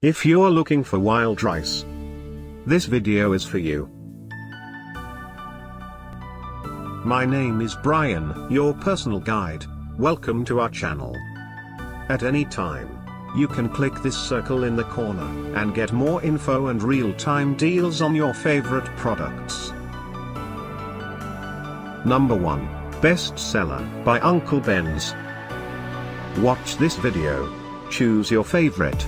If you're looking for wild rice, this video is for you. My name is Brian, your personal guide. Welcome to our channel. At any time, you can click this circle in the corner and get more info and real-time deals on your favorite products. Number 1. Bestseller by Uncle Ben's. Watch this video. Choose your favorite.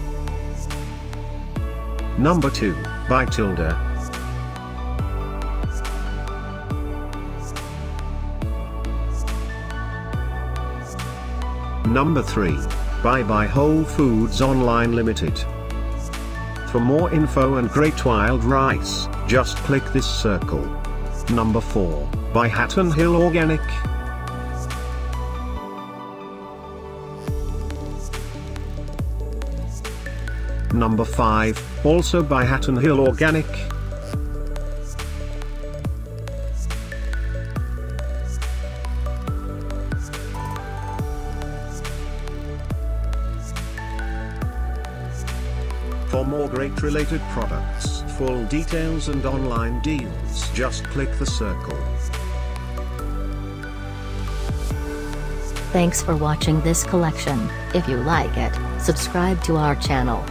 Number 2, by Tilda. Number 3, by Whole Foods Online Limited. For more info and great wild rice, just click this circle. Number 4, by Hatton Hill Organic. Number 5, also by Hatton Hill Organic. For more great related products, full details and online deals, just click the circle. Thanks for watching this collection. If you like it, subscribe to our channel.